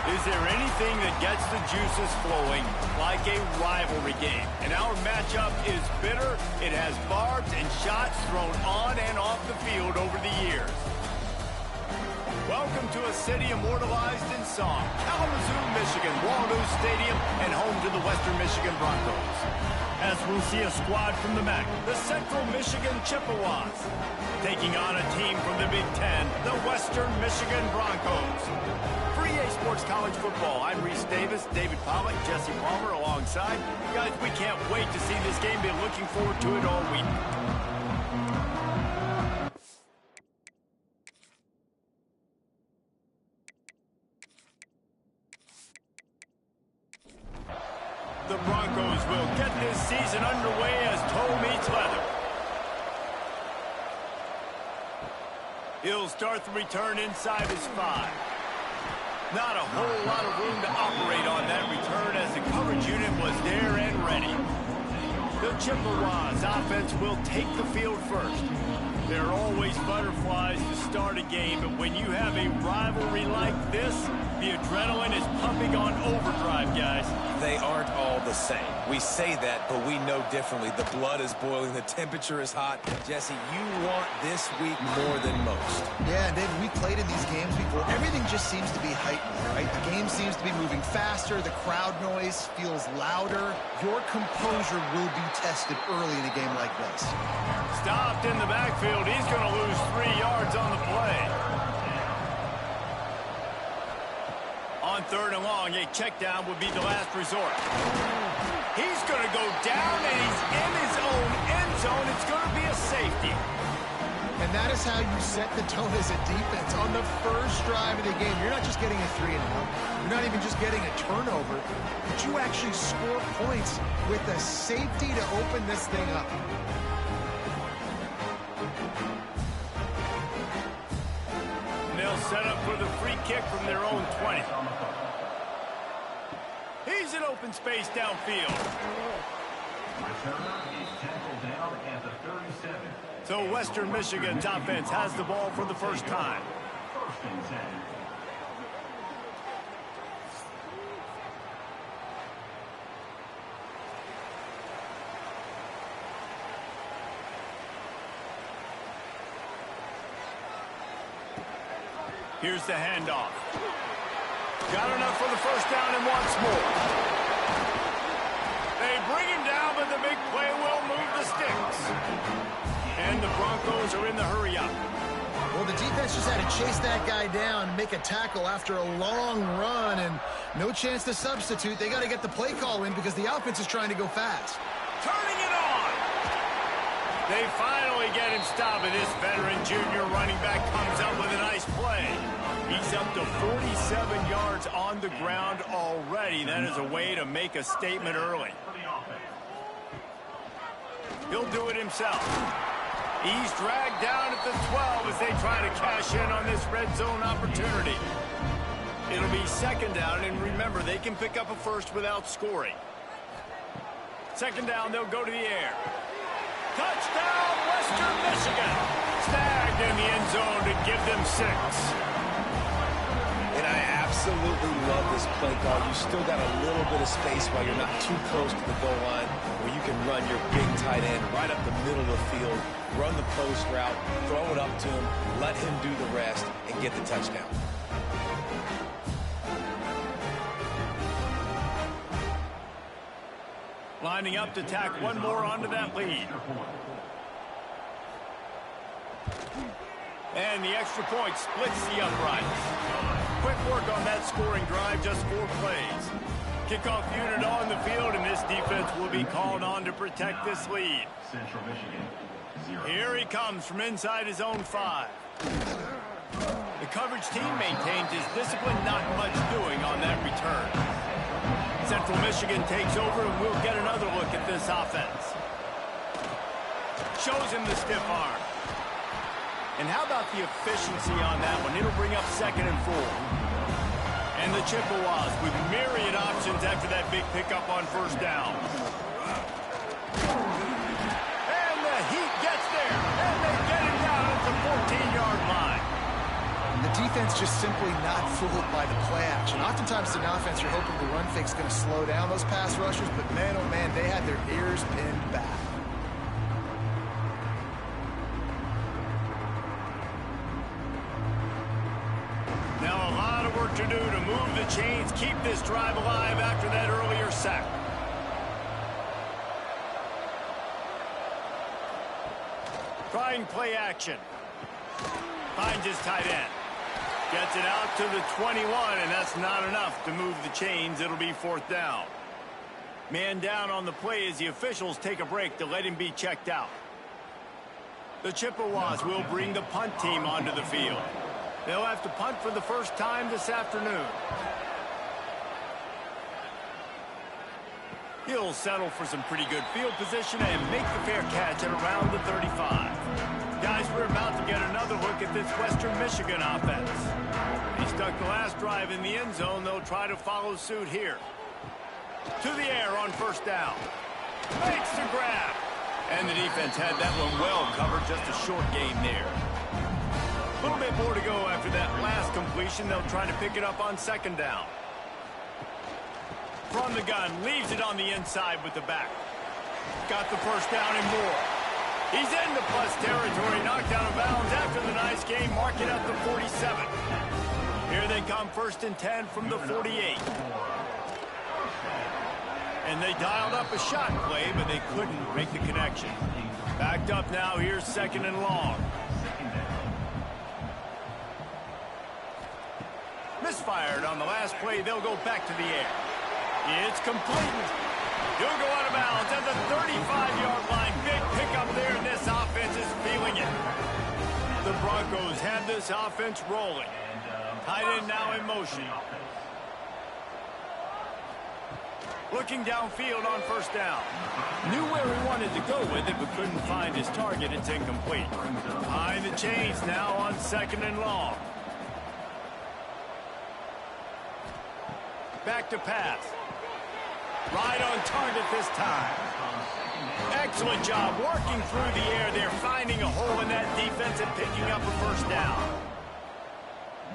Is there anything that gets the juices flowing like a rivalry game? And our matchup is bitter. It has barbs and shots thrown on and off the field over the years. Welcome to a city immortalized in song. Kalamazoo, Michigan, Waldo Stadium, and home to the Western Michigan Broncos. As we'll see a squad from the MAC, the Central Michigan Chippewas, taking on a team from the Big Ten, the Western Michigan Broncos. For EA Sports College Football, I'm Reese Davis, David Pollack, Jesse Palmer alongside. Guys, we can't wait to see this game. Been looking forward to it all week. The Broncos will get this season underway as toe meets leather. He'll start the return inside his 5. Not a whole lot of room to operate on that return as the coverage unit was there and ready. The Chippewas offense will take the field first. There are always butterflies to start a game, but when you have a rivalry like this, the adrenaline is pumping on overdrive, guys. They aren't all the same. We say that, but we know differently. The blood is boiling. The temperature is hot. Jesse, you want this week more than most. Yeah, and David, we played in these games before. Everything just seems to be heightened, right? The game seems to be moving faster. The crowd noise feels louder. Your composure will be tested early in a game like this. Stopped in the backfield. He's going to lose 3 yards on the play. On 3rd and long, a check down would be the last resort. He's going to go down, and he's in his own end zone. It's going to be a safety. And that is how you set the tone as a defense. On the first drive of the game, you're not just getting a 3-and-out. You're not even just getting a turnover, but you actually score points with a safety to open this thing up. They'll set up for the free kick from their own 20. He's in open space downfield. So Western Michigan's offense has the ball for the first time. Here's the handoff. Got enough for the first down and wants more. They bring him down, but the big play will move the sticks. And the Broncos are in the hurry up. Well, the defense just had to chase that guy down, make a tackle after a long run, and no chance to substitute. They got to get the play call in because the offense is trying to go fast. Turning it on. They finally get him stopped, and this veteran junior running back comes up with a nice play. He's up to 47 yards on the ground already. That is a way to make a statement early. He'll do it himself. He's dragged down at the 12 as they try to cash in on this red zone opportunity. It'll be 2nd down, and remember, they can pick up a first without scoring. 2nd down, they'll go to the air. Touchdown, Western Michigan. Snagged in the end zone to give them 6. And I absolutely love this play call. You still got a little bit of space while you're not too close to the goal line where you can run your big tight end right up the middle of the field, run the post route, throw it up to him, let him do the rest, and get the touchdown. Lining up to tack one more onto that lead. And the extra point splits the uprights. Quick work on that scoring drive, just 4 plays. Kickoff unit on the field, and this defense will be called on to protect this lead. Here he comes from inside his own 5. The coverage team maintains his discipline, not much doing on that return. Central Michigan takes over, and we'll get another look at this offense. Shows him the stiff arm. And how about the efficiency on that one? It'll bring up 2nd and 4. And the Chippewas with myriad options after that big pickup on 1st down. And the heat gets there. And they get him down at the 14-yard line. The defense just simply not fooled by the play action. Oftentimes in offense, you're hoping the run fake's going to slow down those pass rushers, but man, oh man, they had their ears pinned back. Now a lot of work to do to move the chains, keep this drive alive after that earlier sack. Trying play action. Finds his tight end. Gets it out to the 21, and that's not enough to move the chains. It'll be 4th down. Man down on the play as the officials take a break to let him be checked out. The Chippewas will bring the punt team onto the field. They'll have to punt for the first time this afternoon. He'll settle for some pretty good field position and make the fair catch at around the 35. Guys, we're about to get another look at this Western Michigan offense. He stuck the last drive in the end zone. They'll try to follow suit here. To the air on 1st down. Makes the grab. And the defense had that one well covered. Just a short gain there. A little bit more to go after that last completion. They'll try to pick it up on 2nd down. From the gun, leaves it on the inside with the back. Got the 1st down and more. He's into plus territory, knocked out of bounds after the nice game, marking up the 47. Here they come, 1st and 10 from the 48. And they dialed up a shot play, but they couldn't make the connection. Backed up now, here's 2nd and long. Misfired on the last play, they'll go back to the air. It's complete. He'll go out of bounds at the 35-yard line. Big pickup there, and this offense is feeling it. The Broncos have this offense rolling. Tight end now in motion. Looking downfield on 1st down. Knew where he wanted to go with it, but couldn't find his target. It's incomplete. Behind the chains now on 2nd and long. Back to pass. Right on target this time. Excellent job working through the air there, finding a hole in that defense and picking up a 1st down.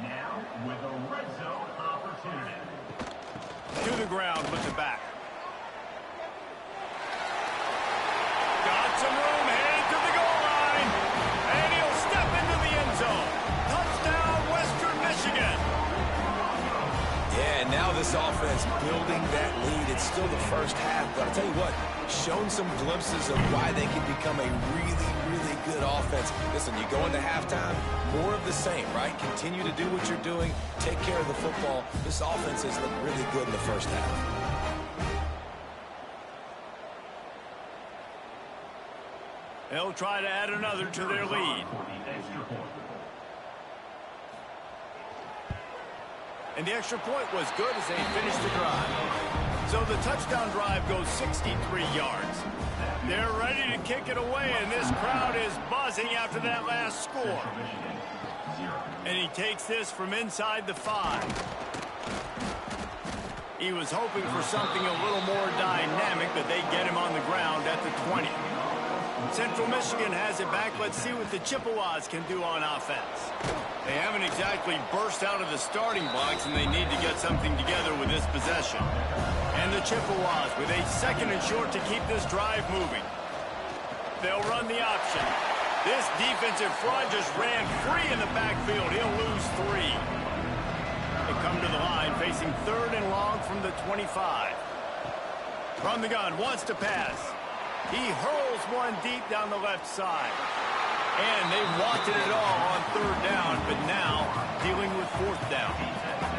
Now with a red zone opportunity. To the ground with the back. Got some room, headed to the goal line. And he'll step into the end zone. Touchdown, Western Michigan. Yeah, and now this offense building that lead. It's still the 1st half, but I'll tell you what, shown some glimpses of why they can become a really, really good offense. Listen, you go into halftime, more of the same, right? Continue to do what you're doing, take care of the football. This offense has looked really good in the 1st half. They'll try to add another to their lead. And the extra point was good as they finished the drive. So the touchdown drive goes 63 yards. They're ready to kick it away, and this crowd is buzzing after that last score. And he takes this from inside the 5. He was hoping for something a little more dynamic, but they get him on the ground at the 20. Central Michigan has it back. Let's see what the Chippewas can do on offense. They haven't exactly burst out of the starting blocks, and they need to get something together with this possession. And the Chippewas with a 2nd and short to keep this drive moving. They'll run the option. This defensive front just ran free in the backfield. He'll lose 3. They come to the line facing 3rd and long from the 25. From the gun, wants to pass. He hurls one deep down the left side. And they wanted it all on 3rd down, but now dealing with 4th down.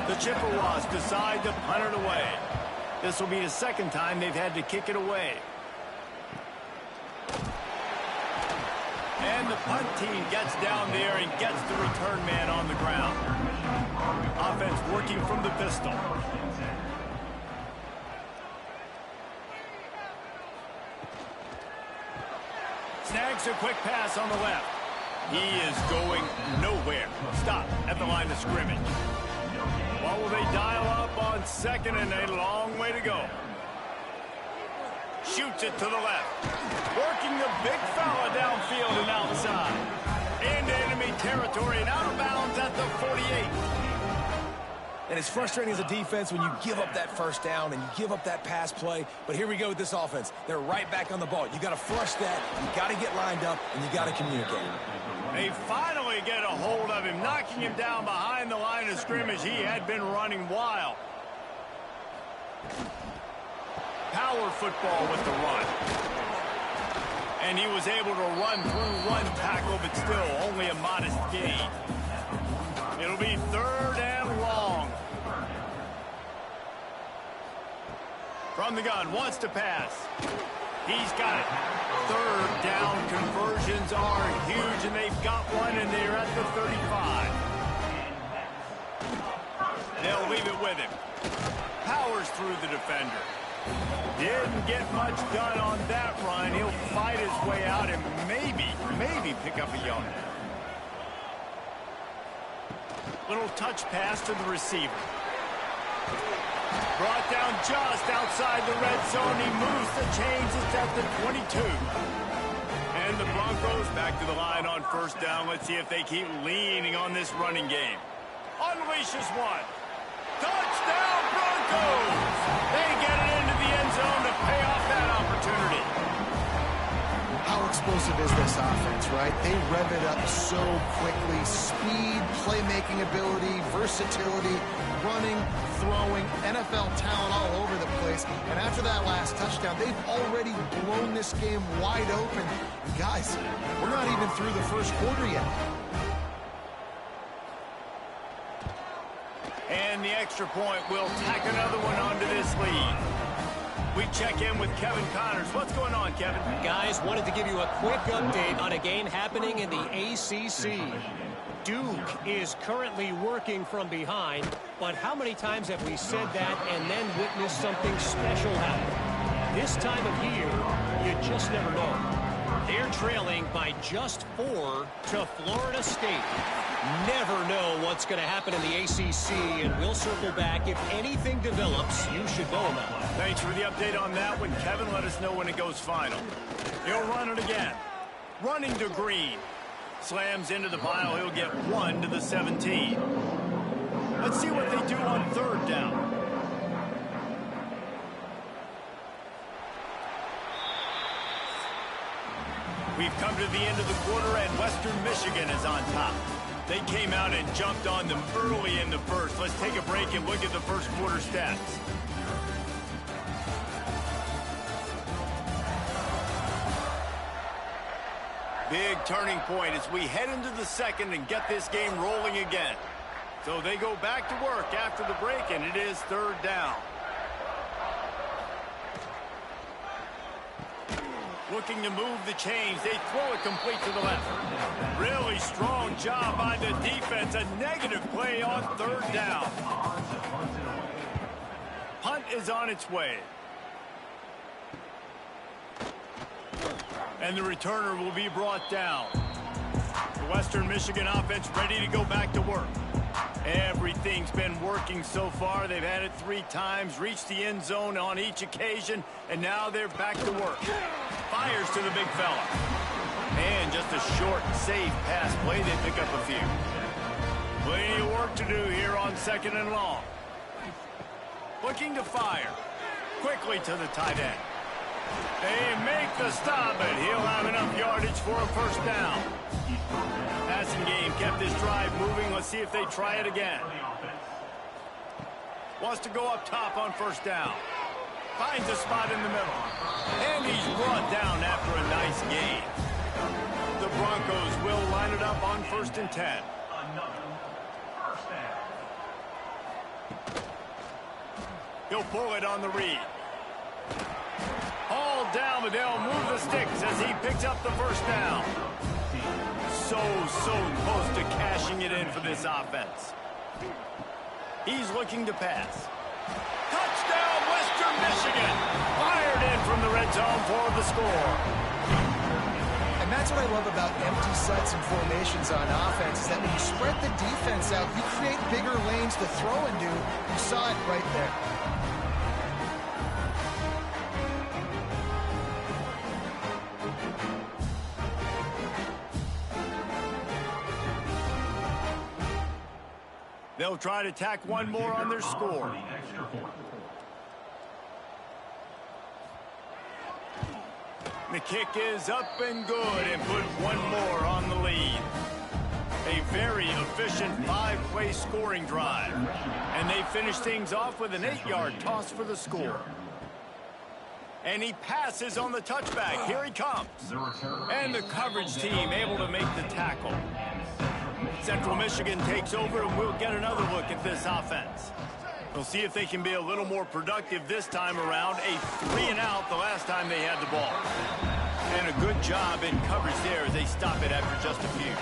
The Chippewas decide to punt it away. This will be the 2nd time they've had to kick it away. And the punt team gets down there and gets the return man on the ground. Offense working from the pistol. Snags a quick pass on the left. He is going nowhere. Stop at the line of scrimmage. What will they dial up on 2nd and a long way to go? Shoots it to the left. Working the big fella downfield and outside. Into enemy territory and out of bounds at the 48. And it's frustrating as a defense when you give up that first down and you give up that pass play. But here we go with this offense. They're right back on the ball. You got to flush that. You got to get lined up, and you got to communicate. They finally get a hold of him, knocking him down behind the line of scrimmage. He had been running wild. Power football with the run. And he was able to run through one tackle, but still only a modest gain. It'll be 3rd and long. From the gun, wants to pass. He's got it. 3rd down conversions are huge, and they've got one, and they're at the 35. They'll leave it with him. Powers through the defender. Didn't get much done on that run. He'll fight his way out and maybe pick up a yard. Little touch pass to the receiver. Brought down just outside the red zone. He moves the chains. It's at the 22. And the Broncos back to the line on 1st down. Let's see if they keep leaning on this running game. Unleashes one. Touchdown, Broncos! They get it into the end zone to pay off that opportunity. How explosive is this offense, right? They rev it up so quickly. Speed, playmaking ability, versatility, running, throwing, NFL talent all over the place. And after that last touchdown, they've already blown this game wide open. And guys, we're not even through the first quarter yet. And the extra point will tack another one onto this lead. We check in with Kevin Connors. What's going on, Kevin? Guys, wanted to give you a quick update on a game happening in the ACC. Duke is currently working from behind, but how many times have we said that and then witnessed something special happen? This time of year, you just never know. They're trailing by just 4 to Florida State. Never know what's going to happen in the ACC, and we'll circle back. If anything develops, you should know about it. Thanks for the update on that one, Kevin. Let us know when it goes final. He'll run it again. Running to Green. Slams into the pile. He'll get 1 to the 17. Let's see what they do on 3rd down. We've come to the end of the quarter, and Western Michigan is on top. They came out and jumped on them early in the first. Let's take a break and look at the first quarter stats. Big turning point as we head into the second and get this game rolling again. So they go back to work after the break, and it is 3rd down. Looking to move the chains. They throw it complete to the left. Really strong job by the defense. A negative play on 3rd down. Punt is on its way. And the returner will be brought down. The Western Michigan offense ready to go back to work. Everything's been working so far. They've had it 3 times, reached the end zone on each occasion, and now they're back to work. Fires to the big fella. And just a short, safe pass play. They pick up a few. Plenty of work to do here on 2nd and long. Looking to fire. Quickly to the tight end. They make the stop, but he'll have enough yardage for a 1st down. Passing game kept this drive moving. Let's see if they try it again. Wants to go up top on 1st down. Finds a spot in the middle. And he's brought down after a nice gain. The Broncos will line it up on 1st and 10. He'll pull it on the read. Hauled down, but they'll move the sticks as he picks up the 1st down. So close to cashing it in for this offense. He's looking to pass. Touchdown, Western Michigan. Fired in from the red zone for the score. And that's what I love about empty sets and formations on offense, is that when you spread the defense out, you create bigger lanes to throw into. You saw it right there. They'll try to tack one more on their score. The kick is up and good and put one more on the lead. A very efficient 5-play scoring drive. And they finish things off with an 8-yard toss for the score. And he passes on the touchback. Here he comes. And the coverage team able to make the tackle. Central Michigan takes over, and we'll get another look at this offense. We'll see if they can be a little more productive this time around. A 3-and-out the last time they had the ball. And a good job in coverage there as they stop it after just a few.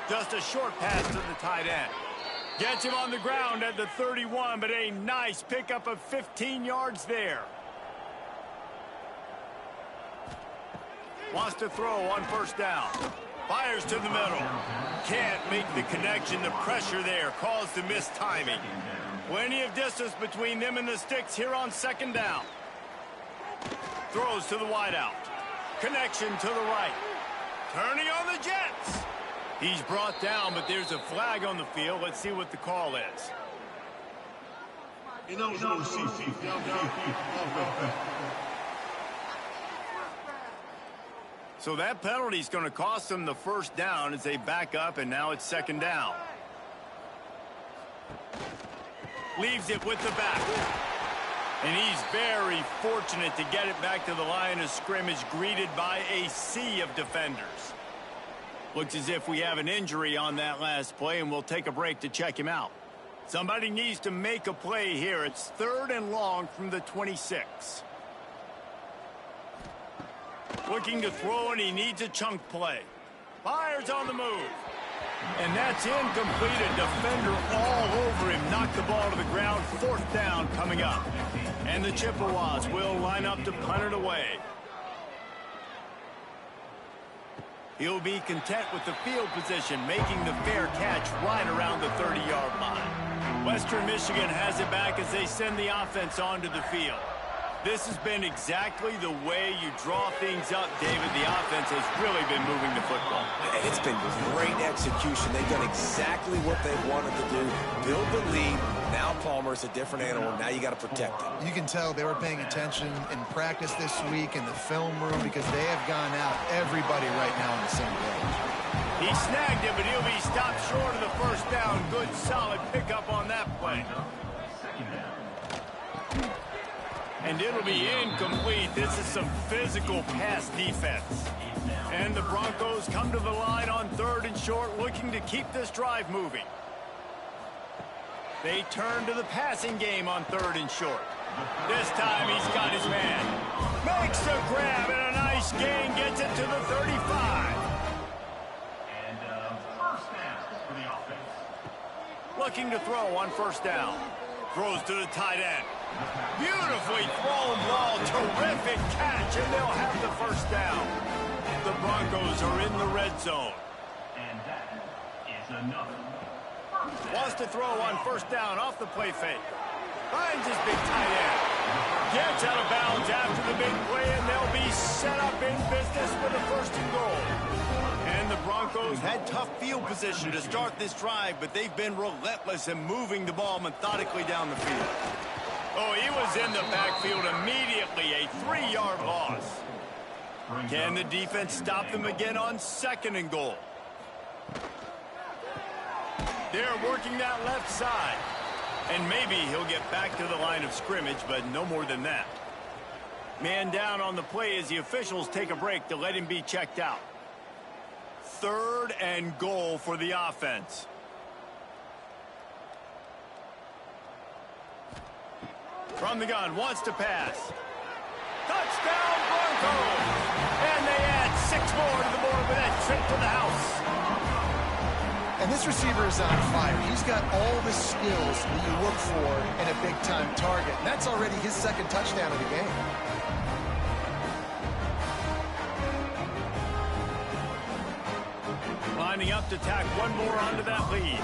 Just a short pass to the tight end. Gets him on the ground at the 31, but a nice pickup of 15 yards there. Wants to throw on first down. Fires to the middle. Can't make the connection. The pressure there caused the missed timing. Plenty of distance between them and the sticks here on second down. Throws to the wideout. Connection to the right. Turning on the Jets. He's brought down, but there's a flag on the field. Let's see what the call is. So that penalty is going to cost them the first down as they back up, and now it's second down. Leaves it with the back. And he's very fortunate to get it back to the line of scrimmage, greeted by a sea of defenders. Looks as if we have an injury on that last play, and we'll take a break to check him out. Somebody needs to make a play here. It's 3rd and long from the 26. Looking to throw, and he needs a chunk play. Fires on the move. And that's incomplete. A defender all over him. Knocked the ball to the ground. 4th down coming up. And the Chippewas will line up to punt it away. He'll be content with the field position, making the fair catch right around the 30-yard line. Western Michigan has it back as they send the offense onto the field. This has been exactly the way you draw things up, David. The offense has really been moving the football. It's been great execution. They've done exactly what they wanted to do. Build the lead. Now Palmer's a different animal. Now you got to protect it. You can tell they were paying attention in practice this week in the film room because they have gone out everybody right now on the same page. He snagged it, but he'll be stopped short of the first down. Good, solid pickup on that play. And it'll be incomplete. This is some physical pass defense. And the Broncos come to the line on 3rd and short, looking to keep this drive moving. They turn to the passing game on 3rd and short. This time he's got his man. Makes the grab, and a nice gain gets it to the 35. And first down for the offense. Looking to throw on first down. Throws to the tight end. Beautifully thrown ball. Terrific catch, and they'll have the first down. The Broncos are in the red zone. And that is another. Wants to throw on first down off the play fake. Finds his big tight end. Gets out of bounds after the big play, and they'll be set up in business with a 1st and goal. And the Broncos had tough field position to start this drive, but they've been relentless in moving the ball methodically down the field. Oh, he was in the backfield immediately. A 3-yard loss. Can the defense stop them again on 2nd and goal? They're working that left side. And maybe he'll get back to the line of scrimmage, but no more than that. Man down on the play as the officials take a break to let him be checked out. 3rd and goal for the offense. From the gun, wants to pass. Touchdown, Broncos! And they add 6 more to the board with that trip to the house. And this receiver is on fire. He's got all the skills that you look for in a big-time target. And that's already his 2nd touchdown of the game. Lining up to tack one more onto that lead.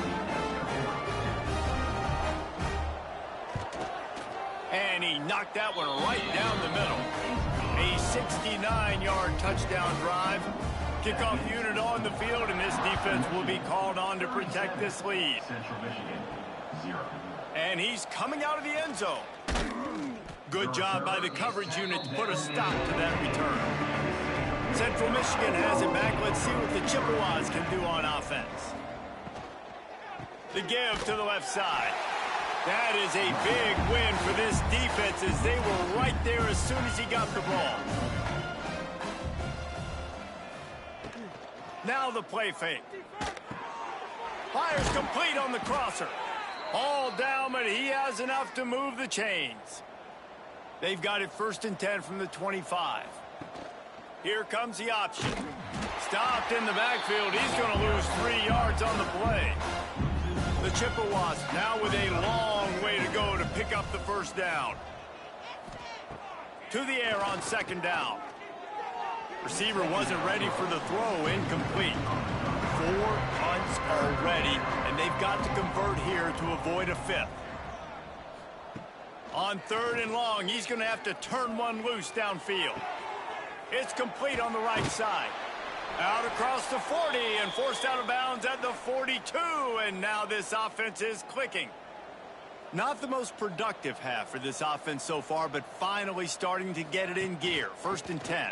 And he knocked that one right down the middle. A 69-yard touchdown drive. Kickoff unit on the field, and this defense will be called on to protect this lead. Central Michigan, 0. And he's coming out of the end zone. Good job by the coverage unit to put a stop to that return. Central Michigan has it back. Let's see what the Chippewas can do on offense. The give to the left side. That is a big win for this defense as they were right there as soon as he got the ball. Now the play fake. Fires complete on the crosser. All down, but he has enough to move the chains. They've got it 1st and 10 from the 25. Here comes the option. Stopped in the backfield. He's going to lose 3 yards on the play. The Chippewas now with a long way to go to pick up the first down. To the air on 2nd down. Receiver wasn't ready for the throw. Incomplete. 4 punts already, and they've got to convert here to avoid a 5th. On 3rd and long, he's going to have to turn one loose downfield. It's complete on the right side. Out across the 40 and forced out of bounds at the 42, and now this offense is clicking. Not the most productive half for this offense so far, but finally starting to get it in gear. 1st and 10.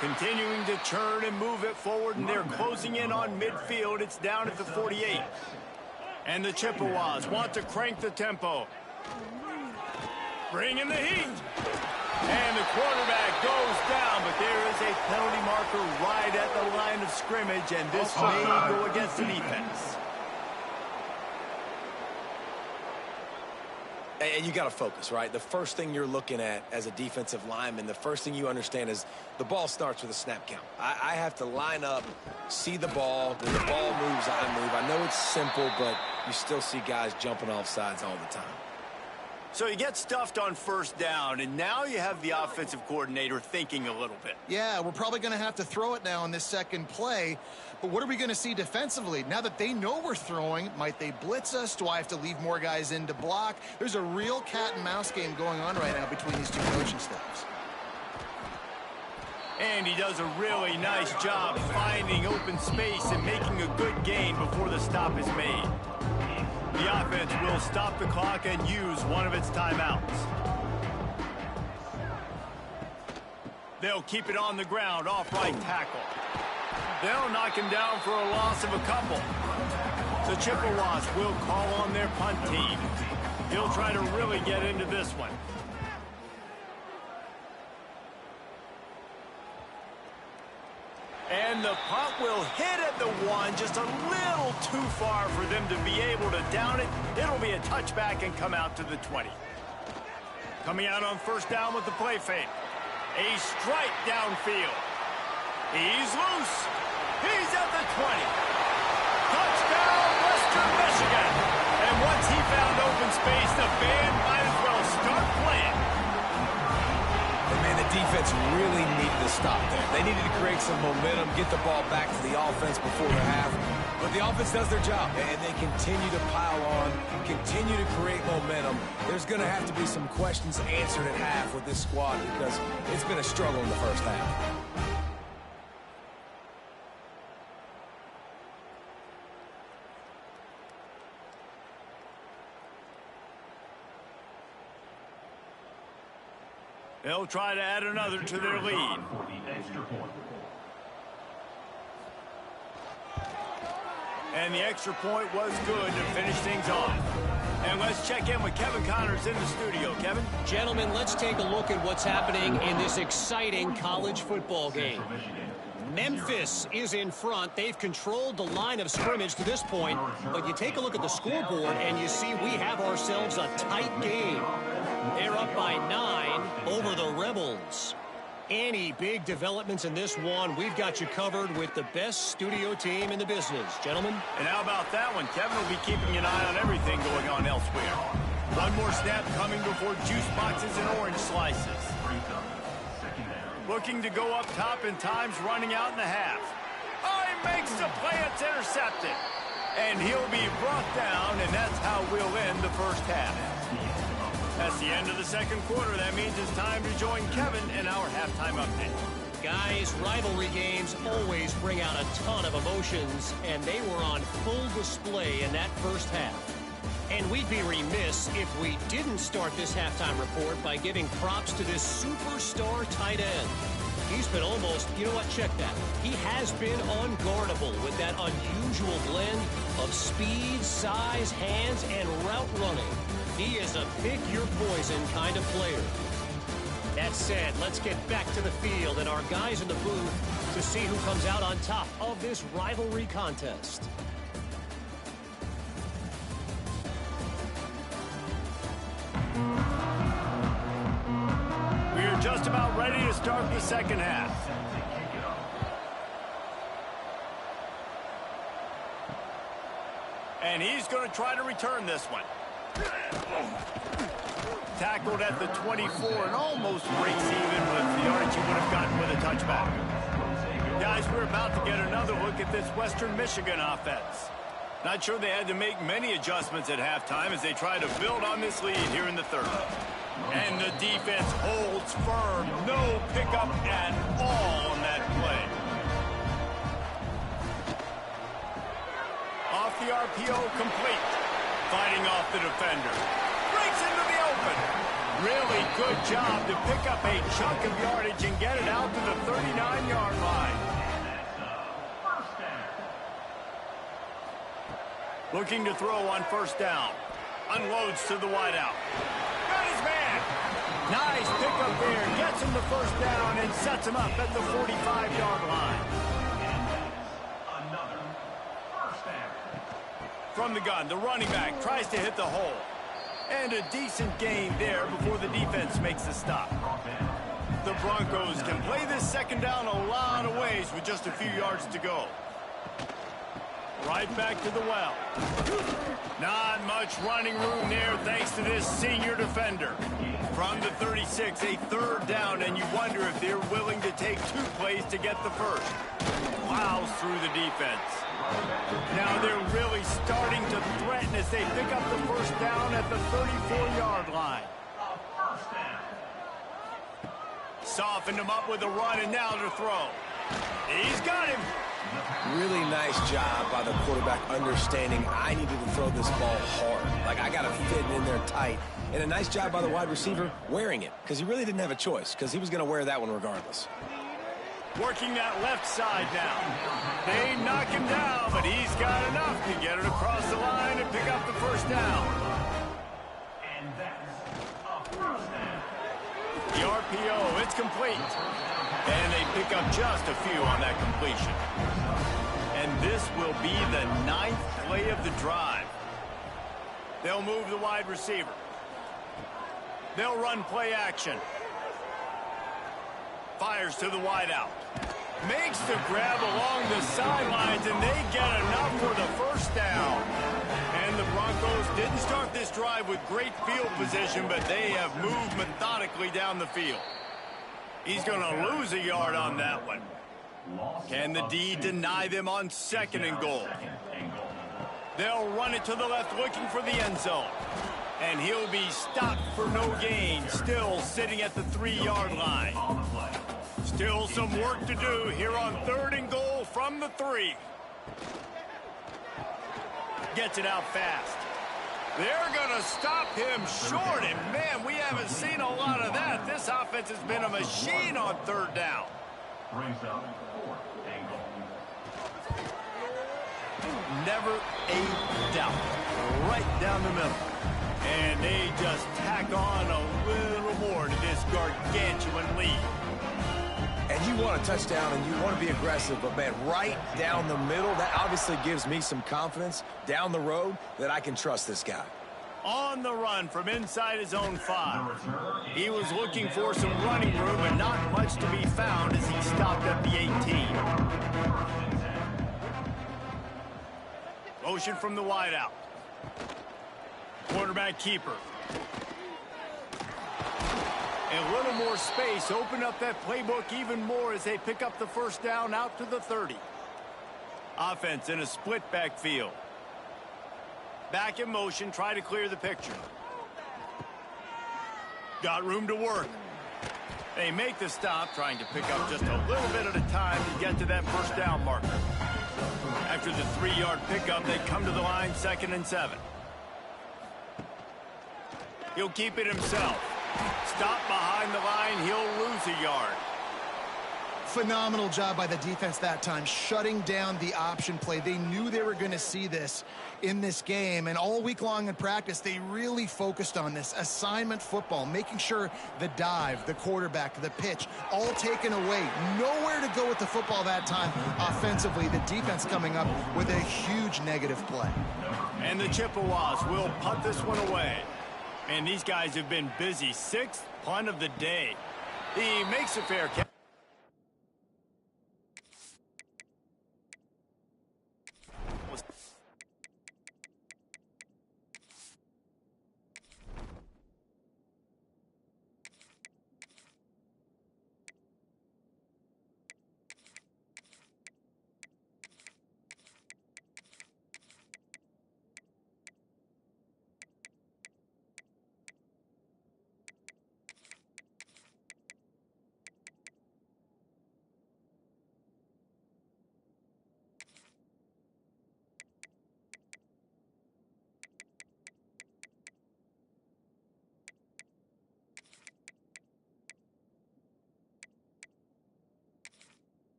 Continuing to churn and move it forward, and they're closing in on midfield. It's down at the 48. And the Chippewas want to crank the tempo. Bring in the heat. And the quarterback goes down, but there is a penalty marker right at the line of scrimmage, and this may go against the defense. And you got to focus, right? The first thing you're looking at as a defensive lineman, the first thing you understand is the ball starts with a snap count. I have to line up, see the ball. When the ball moves, I move. I know it's simple, but you still see guys jumping off sides all the time. So you get stuffed on 1st down, and now you have the offensive coordinator thinking a little bit. Yeah, we're probably going to have to throw it now in this 2nd play. But what are we going to see defensively? Now that they know we're throwing, might they blitz us? Do I have to leave more guys in to block? There's a real cat and mouse game going on right now between these two coaching staffs. And he does a really nice job finding open space and making a good gain before the stop is made. The offense will stop the clock and use one of its timeouts. They'll keep it on the ground off right tackle. They'll knock him down for a loss of a couple. The Chippewas will call on their punt team. He'll try to really get into this one. And the punt will hit at the 1, just a little too far for them to be able to down it. It'll be a touchback and come out to the 20. Coming out on 1st down with the play fake. A strike downfield. He's loose. He's at the 20. Touchdown, Western Michigan. And once he found open space, the band might as well start playing. Man, the defense really needed to stop there. They needed to create some momentum, get the ball back to the offense before the half. But the offense does their job, and they continue to pile on, continue to create momentum. There's going to have to be some questions answered at half with this squad because it's been a struggle in the 1st half. They'll try to add another to their lead. And the extra point was good to finish things off. And let's check in with Kevin Connors in the studio. Kevin? Gentlemen, let's take a look at what's happening in this exciting college football game. Memphis is in front. They've controlled the line of scrimmage to this point. But you take a look at the scoreboard, and you see we have ourselves a tight game. They're up by 9 over the Rebels. Any big developments in this one, we've got you covered with the best studio team in the business. Gentlemen? And how about that one? Kevin will be keeping an eye on everything going on elsewhere. One more snap coming before juice boxes and orange slices. Looking to go up top, and time's running out in the half. Oh, he makes the play. It's intercepted. And he'll be brought down, and that's how we'll end the 1st half. That's the end of the second quarter. That means it's time to join Kevin in our halftime update. Guys, rivalry games always bring out a ton of emotions, and they were on full display in that first half. And we'd be remiss if we didn't start this halftime report by giving props to this superstar tight end. He's been almost, you know what, check that. He has been unguardable with that unusual blend of speed, size, hands, and route running. He is a pick-your-poison kind of player. That said, let's get back to the field and our guys in the booth to see who comes out on top of this rivalry contest. We are just about ready to start the second half. And he's going to try to return this one. Tackled at the 24 and almost breaks even with the yardage he would have gotten with a touchback. Guys, we're about to get another look at this Western Michigan offense. Not sure they had to make many adjustments at halftime as they try to build on this lead here in the third. And the defense holds firm. No pickup at all on that play. Off the RPO, complete. Fighting off the defender. Breaks into the open. Really good job to pick up a chunk of yardage and get it out to the 39-yard line. Looking to throw on first down. Unloads to the wideout. Got his man. Nice pickup there. Gets him the first down and sets him up at the 45-yard line. From the gun, the running back tries to hit the hole. And a decent gain there before the defense makes the stop. The Broncos can play this second down a lot of ways with just a few yards to go. Right back to the well. Not much running room there thanks to this senior defender. From the 36, a third down, and you wonder if they're willing to take two plays to get the first. Plows through the defense. Now they're really starting to threaten as they pick up the first down at the 34-yard line. Softened him up with a run, and now to throw. He's got him. Really nice job by the quarterback understanding I needed to throw this ball hard. Like, I got to fit it in there tight. And a nice job by the wide receiver wearing it, because he really didn't have a choice, because he was going to wear that one regardless. Working that left side now. They knock him down, but he's got enough to get it across the line and pick up the first down. And that's a first down. The RPO, it's complete. And they pick up just a few on that completion. And this will be the 9th play of the drive. They'll move the wide receiver. They'll run play action. Fires to the wideout. Makes the grab along the sidelines, and they get enough for the first down. And the Broncos didn't start this drive with great field position, but they have moved methodically down the field. He's going to lose a yard on that one. Can the D deny them on second and goal? They'll run it to the left, looking for the end zone. And he'll be stopped for no gain, still sitting at the 3-yard line. Still some work to do here on third and goal from the 3. Gets it out fast. They're going to stop him short, and man, we haven't seen a lot of that. This offense has been a machine on third down. Brings up fourth and goal. Never a doubt. Right down the middle. And they just tack on a little more to this gargantuan lead. And you want a touchdown and you want to be aggressive, but, man, right down the middle, that obviously gives me some confidence down the road that I can trust this guy. On the run from inside his own 5. He was looking for some running room, but not much to be found as he stopped at the 18. Motion from the wideout. Quarterback keeper. A little more space. Open up that playbook even more as they pick up the first down out to the 30. Offense in a split backfield. Back in motion, try to clear the picture. Got room to work. They make the stop, trying to pick up just a little bit at a time to get to that first down marker. After the 3-yard pickup, they come to the line 2nd and 7. He'll keep it himself. Stop behind the line, he'll lose a yard. Phenomenal job by the defense that time, shutting down the option play. They knew they were going to see this in this game, and all week long in practice, they really focused on this assignment football, making sure the dive, the quarterback, the pitch, all taken away. Nowhere to go with the football that time offensively. The defense coming up with a huge negative play. And the Chippewas will punt this one away. And these guys have been busy. 6th punt of the day. He makes a fair catch.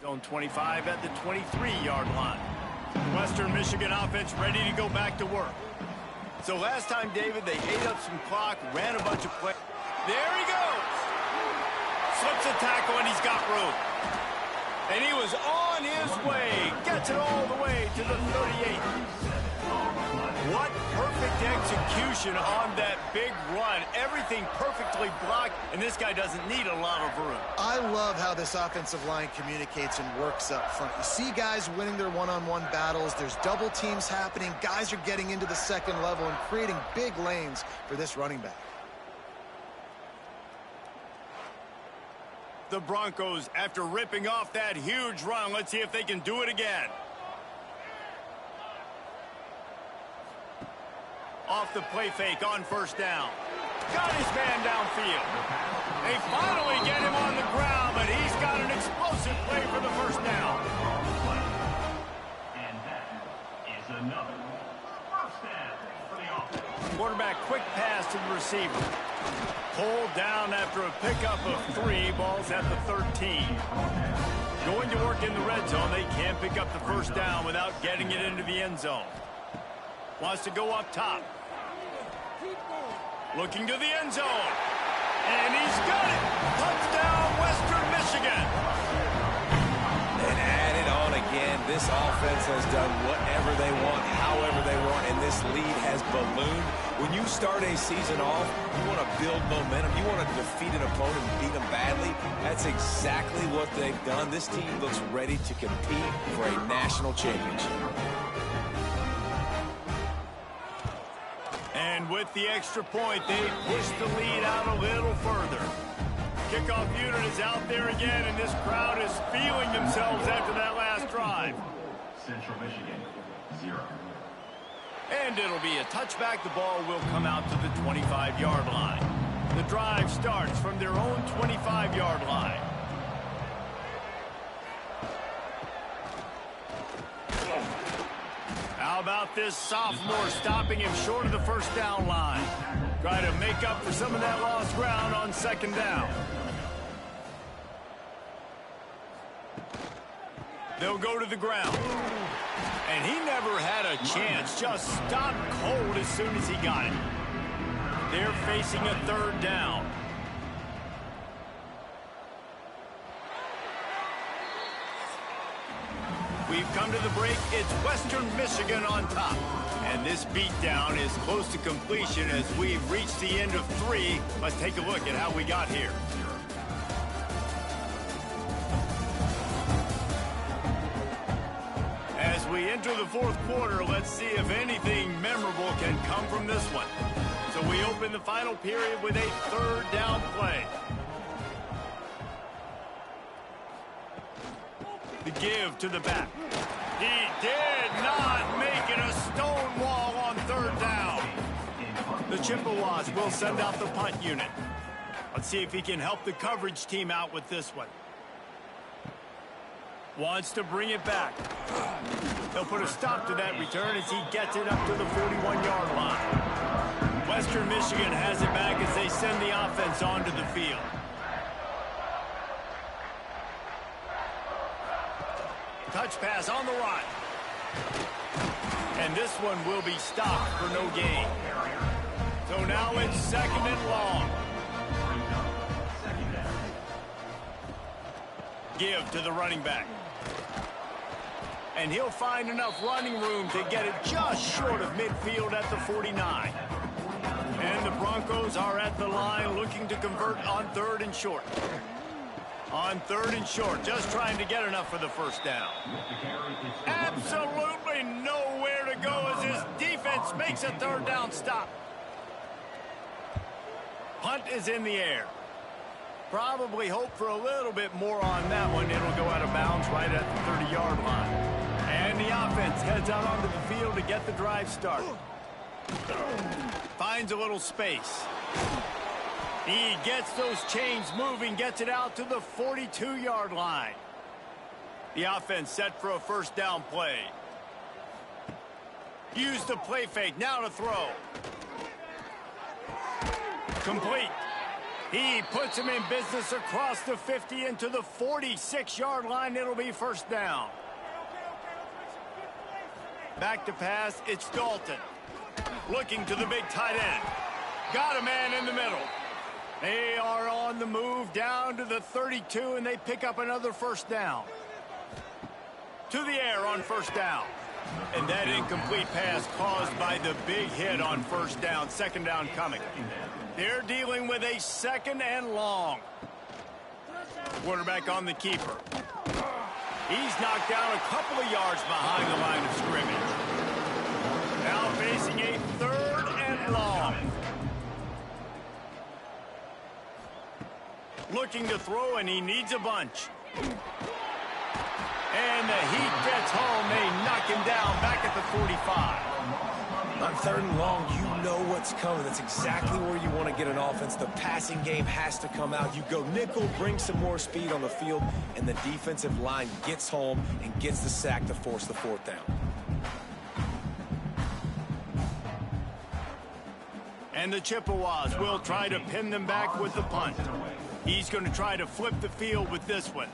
Zone 25 at the 23-yard line. Western Michigan offense ready to go back to work. So last time, David, they ate up some clock, ran a bunch of plays. There he goes. Slips a tackle, and he's got room. And he was on his way. Gets it all the way to the 38. What perfect execution on that big run. Everything perfectly blocked, and this guy doesn't need a lot of room. I love how this offensive line communicates and works up front. You see guys winning their one-on-one battles. There's double teams happening. Guys are getting into the second level and creating big lanes for this running back. The Broncos, after ripping off that huge run, let's see if they can do it again. Off the play fake on first down. Got his man downfield. They finally get him on the ground, but he's got an explosive play for the first down. And that is another first down for the offense. Quarterback quick pass to the receiver. Pulled down after a pickup of 3. Balls at the 13. Going to work in the red zone. They can't pick up the first down without getting it into the end zone. Wants to go up top. Looking to the end zone. And he's got it. Touchdown, Western Michigan. And add it on again. This offense has done whatever they want, however they want, and this lead has ballooned. When you start a season off, you want to build momentum. You want to defeat an opponent and beat them badly. That's exactly what they've done. This team looks ready to compete for a national championship. And with the extra point, they push the lead out a little further. Kickoff unit is out there again, and this crowd is feeling themselves after that last drive. Central Michigan, 0. And it'll be a touchback. The ball will come out to the 25-yard line. The drive starts from their own 25-yard line. How about this sophomore stopping him short of the first down line? Try to make up for some of that lost ground on second down. They'll go to the ground. And he never had a chance, just stopped cold as soon as he got it. They're facing a third down. We've come to the break. It's Western Michigan on top. And this beatdown is close to completion as we've reached the end of 3. Let's take a look at how we got here. As we enter the fourth quarter, let's see if anything memorable can come from this one. So we open the final period with a third down play. The give to the back. He did not make it a stone wall on third down. The Chippewas will send out the punt unit. Let's see if he can help the coverage team out with this one. Wants to bring it back. He'll put a stop to that return as he gets it up to the 41-yard line. Western Michigan has it back as they send the offense onto the field. Touch pass on the run. And this one will be stopped for no gain. So now it's 2nd and long. Give to the running back. And he'll find enough running room to get it just short of midfield at the 49. And the Broncos are at the line looking to convert on 3rd and short. On 3rd and short, just trying to get enough for the first down. Absolutely nowhere to go as his defense makes a 3rd down stop. Punt is in the air. Probably hope for a little bit more on that one. It'll go out of bounds right at the 30-yard line. And the offense heads out onto the field to get the drive started. Finds a little space. He gets those chains moving, gets it out to the 42-yard line. The offense set for a first down play. Use the play fake, now to throw. Complete. He puts him in business across the 50 into the 46-yard line. It'll be first down. Back to pass, it's Dalton. Looking to the big tight end. Got a man in the middle. They are on the move down to the 32, and they pick up another first down. To the air on first down. And that incomplete pass caused by the big hit on first down. 2nd down coming. They're dealing with a 2nd and long. Quarterback on the keeper. He's knocked down a couple of yards behind the line of scrimmage. Now facing a 3rd and long. Looking to throw, and he needs a bunch. And the heat gets home. They knock him down back at the 45. On 3rd and long, you know what's coming. That's exactly where you want to get an offense. The passing game has to come out. You go nickel, bring some more speed on the field, and the defensive line gets home and gets the sack to force the 4th down. And the Chippewas will try to pin them back with the punt. He's going to try to flip the field with this one.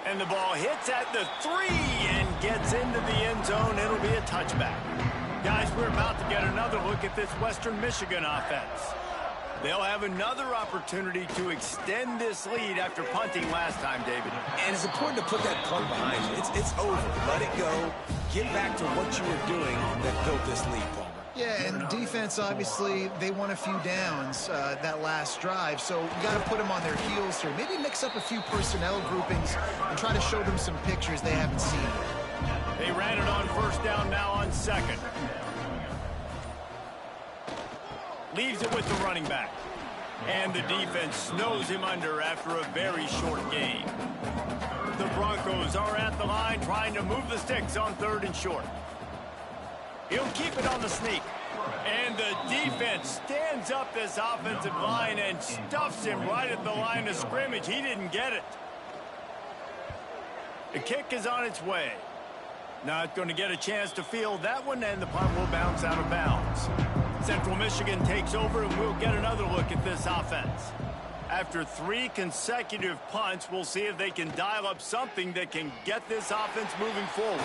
And the ball hits at the 3 and gets into the end zone. It'll be a touchback. Guys, we're about to get another look at this Western Michigan offense. They'll have another opportunity to extend this lead after punting last time, David. And it's important to put that punt behind you. It's over. Let it go. Get back to what you were doing that built this lead, Palmer. Yeah, and defense, obviously, they won a few downs that last drive, so you got to put them on their heels here. Maybe mix up a few personnel groupings and try to show them some pictures they haven't seen. They ran it on first down, now on 2nd. Leaves it with the running back. And the defense snows him under after a very short gain. The Broncos are at the line trying to move the sticks on 3rd and short. He'll keep it on the sneak. And the defense stands up this offensive line and stuffs him right at the line of scrimmage. He didn't get it. The kick is on its way. Not going to get a chance to field that one, and the punt will bounce out of bounds. Central Michigan takes over, and we'll get another look at this offense. After 3 consecutive punts, we'll see if they can dial up something that can get this offense moving forward.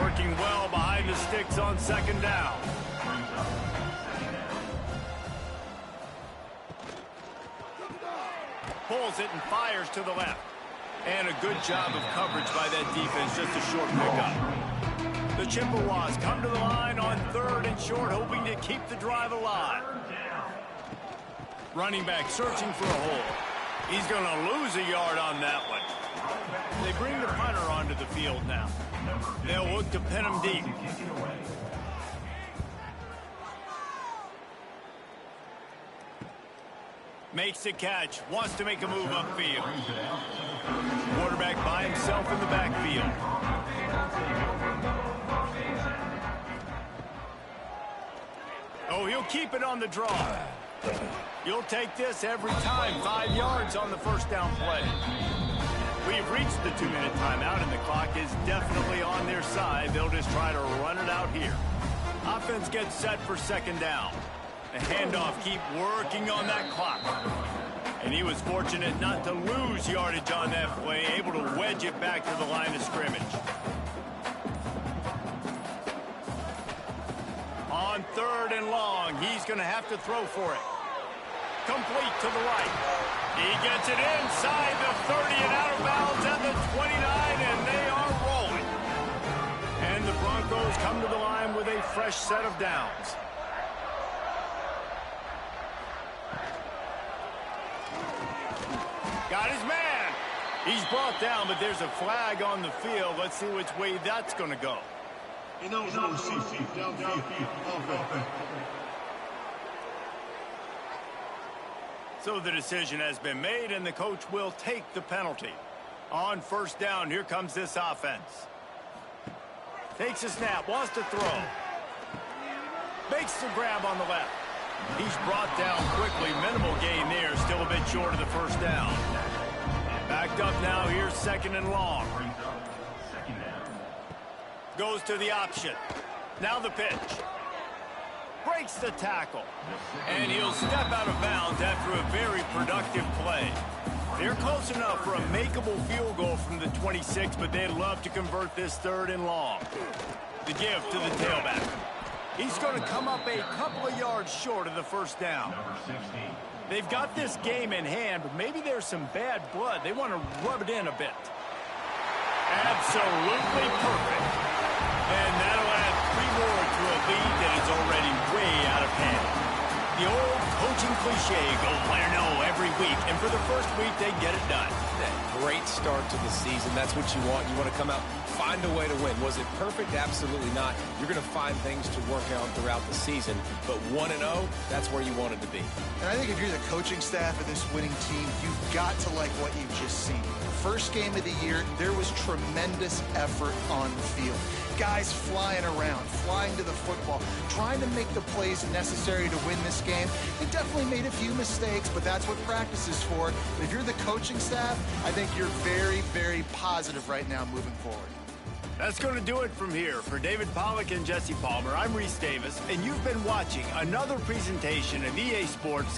Working well behind the sticks on second down. Pulls it and fires to the left. And a good job of coverage by that defense, just a short pickup. The Chippewas come to the line on 3rd and short, hoping to keep the drive alive. Running back searching for a hole. He's going to lose a yard on that one. They bring the punter onto the field now. They'll look to pin him deep. Makes the catch. Wants to make a move upfield. Quarterback by himself in the backfield. Oh, he'll keep it on the draw. You'll take this every time. 5 yards on the first down play. We've reached the 2-minute timeout, and the clock is definitely on their side. They'll just try to run it out here. Offense gets set for second down. The handoff, keep working on that clock. And he was fortunate not to lose yardage on that play, able to wedge it back to the line of scrimmage. On 3rd and long, he's going to have to throw for it. Complete to the right. He gets it inside the 30 and out of bounds at the 29, and they are rolling. And the Broncos come to the line with a fresh set of downs. Got his man. He's brought down, but there's a flag on the field. Let's see which way that's going to go. So the decision has been made, and the coach will take the penalty. On first down, here comes this offense. Takes a snap, wants to throw. Makes the grab on the left. He's brought down quickly. Minimal gain there. Still a bit short of the first down. Backed up now. Here's 2nd and long. Goes to the option. Now the pitch. Breaks the tackle. And he'll step out of bounds after a very productive play. They're close enough for a makeable field goal from the 26, but they'd love to convert this 3rd and long. The give to the tailback. He's going to come up a couple of yards short of the first down. They've got this game in hand, but maybe there's some bad blood. They want to rub it in a bit. Absolutely perfect. And that'll add 3 more to a lead that is already way out of hand. The old coaching cliche, go play or no every week. And for the first week, they get it done. Great start to the season. That's what you want. You want to come out, find a way to win. Was it perfect? Absolutely not. You're going to find things to work on throughout the season. But 1-0, that's where you wanted to be. And I think if you're the coaching staff of this winning team, you've got to like what you've just seen. First game of the year, there was tremendous effort on the field. Guys flying around, flying to the football, trying to make the plays necessary to win this game. They definitely made a few mistakes, but that's what practice is for. And if you're the coaching staff, I think you're very, very positive right now moving forward. That's going to do it from here. For David Pollack and Jesse Palmer, I'm Reese Davis, and you've been watching another presentation of EA Sports